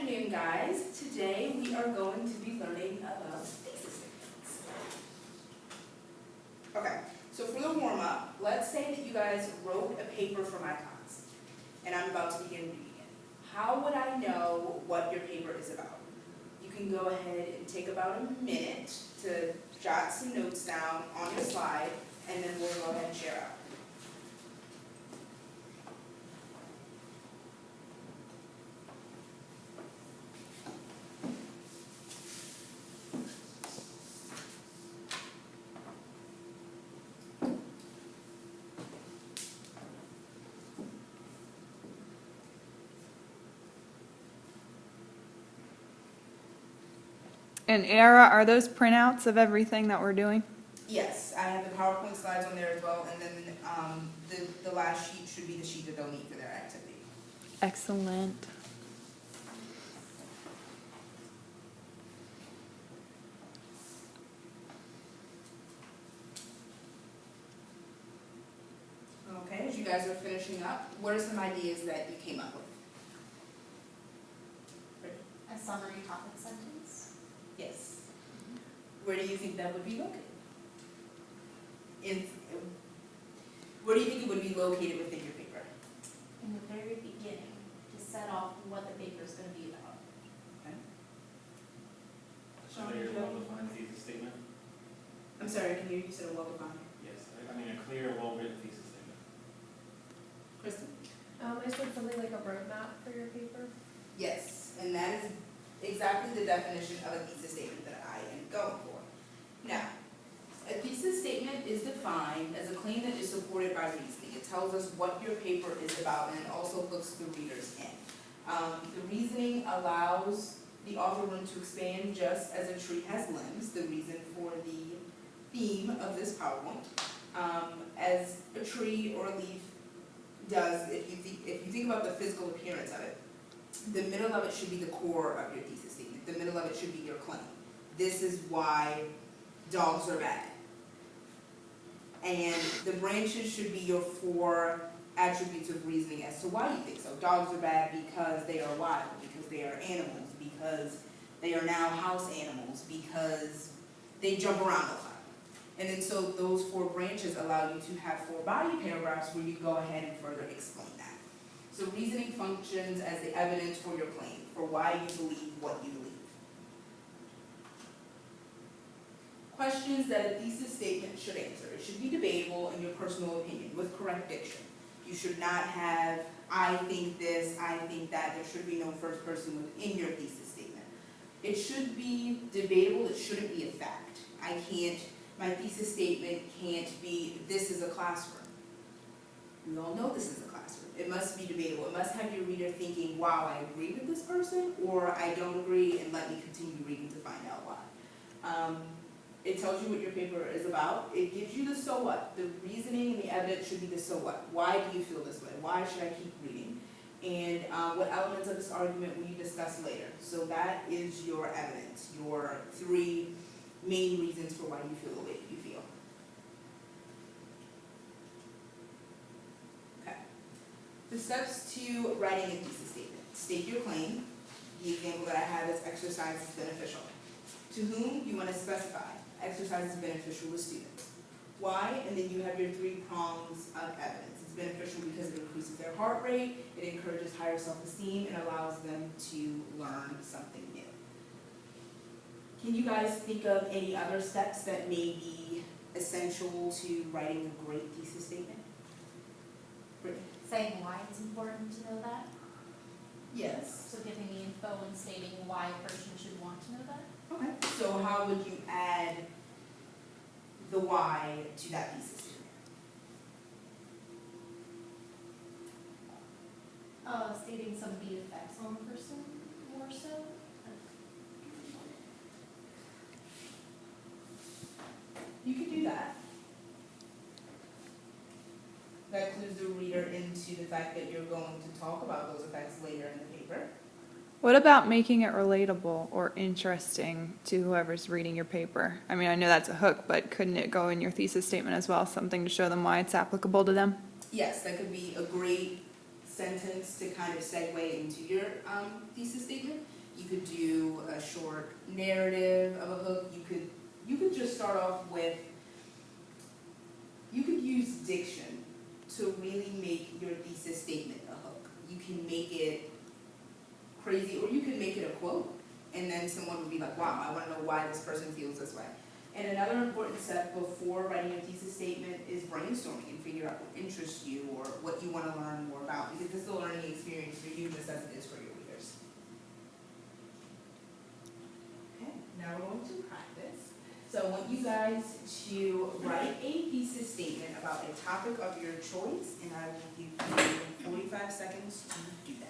afternoon, guys. Today we are going to be learning about thesis statements. Okay, so for the warm-up, let's say that you guys wrote a paper for my class, and I'm about to begin reading it. How would I know what your paper is about? You can go ahead and take about a minute to jot some notes down on your slide, and then we'll go ahead and share out. And Era, are those printouts of everything that we're doing? Yes, I have the PowerPoint slides on there as well, and then the last sheet should be the sheet that they'll need for their activity. Excellent. Okay, as you guys are finishing up, what are some ideas that you came up with? A summary topic sentence. Yes. Where do you think that would be located? Where do you think it would be located within your paper? In the very beginning, to set off what the paper is going to be about. Okay. So your well-defined thesis statement? I'm sorry, can you said a well-defined? Yes, I mean a clear, well-written thesis statement. Kristen? I said something like a roadmap for your paper. Yes, and that is exactly the definition of a thesis statement that I am going for. Now, a thesis statement is defined as a claim that is supported by reasoning. It tells us what your paper is about, and it also looks the readers in. The reasoning allows the author room to expand just as a tree has limbs, the reason for the theme of this PowerPoint. As a tree or a leaf does, if you think about the physical appearance of it, the middle of it should be the core of your thesis statement. The middle of it should be your claim. This is why dogs are bad. And the branches should be your 4 attributes of reasoning as to why you think so. Dogs are bad because they are wild, because they are animals, because they are now house animals, because they jump around a lot. And then so those 4 branches allow you to have 4 body paragraphs where you go ahead and further explain that. So reasoning functions as the evidence for your claim, for why you believe what you believe. Questions that a thesis statement should answer. It should be debatable in your personal opinion with correct diction. You should not have, I think this, I think that. There should be no first person within your thesis statement. It should be debatable. It shouldn't be a fact. My thesis statement can't be, this is a classroom. We all know this is a classroom. It must be debatable. It must have your reader thinking, wow, I agree with this person, or I don't agree, and let me continue reading to find out why. It tells you what your paper is about. It gives you the so what. The reasoning and the evidence should be the so what. Why do you feel this way? Why should I keep reading? And what elements of this argument will you discuss later? So that is your evidence, your 3 main reasons for why you feel the way you feel. Okay. The steps to writing a thesis statement. State your claim. The example that I have is exercise is beneficial. To whom you want to specify. Exercise is beneficial to students. Why? And then you have your 3 prongs of evidence. It's beneficial because it increases their heart rate, it encourages higher self-esteem, and allows them to learn something new. Can you guys think of any other steps that may be essential to writing a great thesis statement? Brittany? Saying why it's important to know that. Yes. So giving the info and stating why a person should want to know that. Okay. So how would you add the why to that thesis statement? Stating some of the effects on the person more so. You could do that. That clues the reader into the fact that you're going to talk about those effects later in the paper. What about making it relatable or interesting to whoever's reading your paper? I mean, I know that's a hook, but couldn't it go in your thesis statement as well, something to show them why it's applicable to them? Yes, that could be a great sentence to kind of segue into your thesis statement. You could do a short narrative of a hook. You could just start off with, you could use diction to really make your thesis statement a hook. You can make it crazy, or you can make it a quote, and then someone would be like, wow, I want to know why this person feels this way. And another important step before writing your thesis statement is brainstorming and figure out what interests you or what you want to learn more about, because this is a learning experience for you just as it is for your readers. Okay, now we're going to practice. So I want you guys to write a thesis statement about a topic of your choice, and I will give you 45 seconds to do that.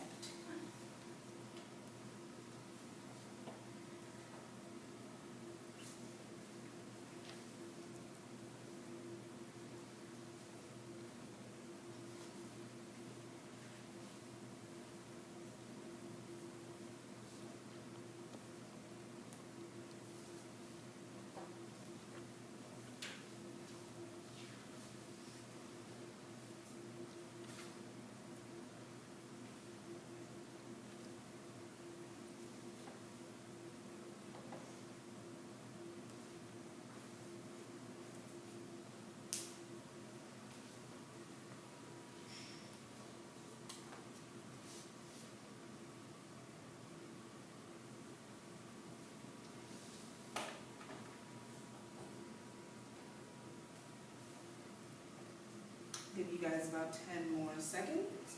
Give you guys about 10 more seconds.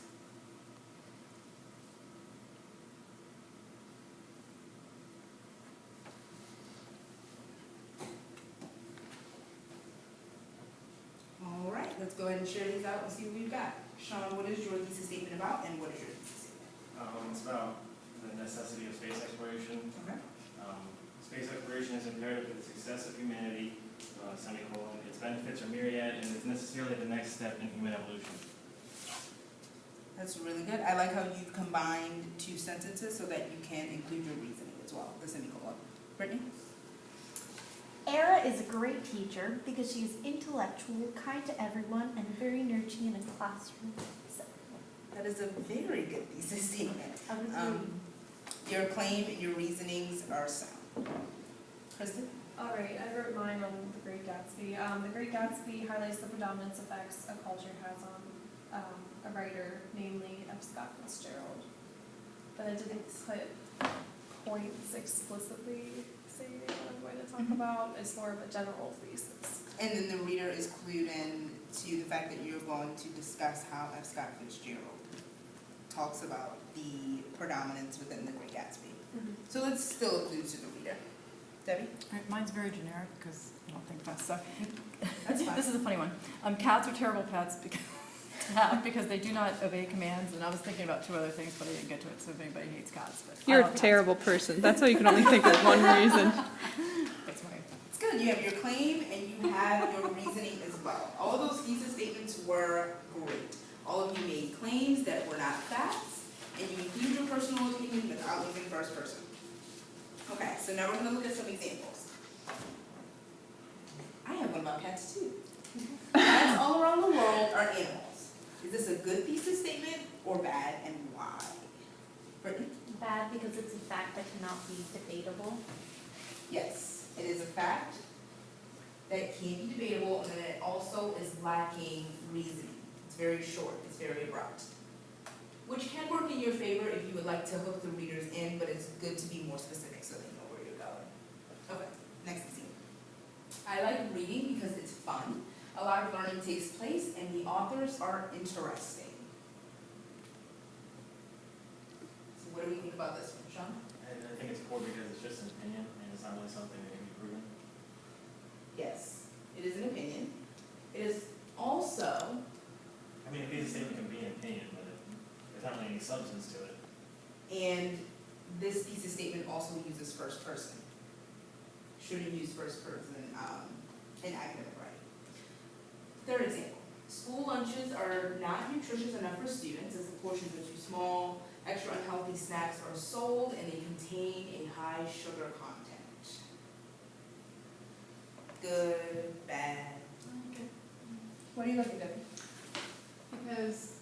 All right, let's go ahead and share these out and see what we've got. Sean, what is your thesis statement about, and what is your thesis statement? It's about the necessity of space exploration. Okay. Space exploration is imperative to the success of humanity, semicolon. Its benefits are myriad, and is necessarily the next step in human evolution. That's really good. I like how you've combined two sentences so that you can include your reasoning as well, the semicolon. Brittany? Era is a great teacher because she is intellectual, kind to everyone, and very nurturing in a classroom setting. That is a very good thesis statement. I would agree. Your claim and your reasonings are sound. Kristen? All right, I wrote mine on The Great Gatsby. The Great Gatsby highlights the predominance effects a culture has on a writer, namely F. Scott Fitzgerald. But I didn't put points explicitly stating what I'm going to talk about. It's more of a general thesis. And then the reader is clued in to the fact that you're going to discuss how F. Scott Fitzgerald talks about the predominance within The Great Gatsby. Mm-hmm. So let's still allude to the reader. Debbie? All right, mine's very generic because I don't think fast. So That's fine. this is a funny one. Cats are terrible pets because they do not obey commands. And I was thinking about two other things, but I didn't get to it. So if anybody hates cats, but I You're a love cats. terrible person. That's why you can only think of one reason. That's right. It's good. You have your claim and you have your reasoning as well. All of those thesis statements were great. All of you made claims that were not facts, and you include your personal opinion without using first person. Okay, so now we're going to look at some examples. I have one about cats too. Cats all around the world are animals. Is this a good thesis statement or bad, and why? Brittany? Bad because it's a fact that cannot be debatable. Yes, it is a fact that can be debatable, and then it also is lacking reasoning. It's very short, it's very abrupt. Which can work in your favor if you would like to hook the readers in, but it's good to be more specific so they know where you're going. Okay, next example. I like reading because it's fun. A lot of learning takes place, and the authors are interesting. So what do we think about this one, Sean? I think it's poor because it's just an opinion, and it's not really something that can be proven. Yes, it is an opinion. It is also, I mean, a thesis statement can be an opinion, but there's not really any substance to it. and this thesis statement also uses first person. Shouldn't use first person in academic writing. Third example, school lunches are not nutritious enough for students as the portions are too small, extra unhealthy snacks are sold, and they contain a high sugar content. Good, bad. What do you look at, Debbie? Because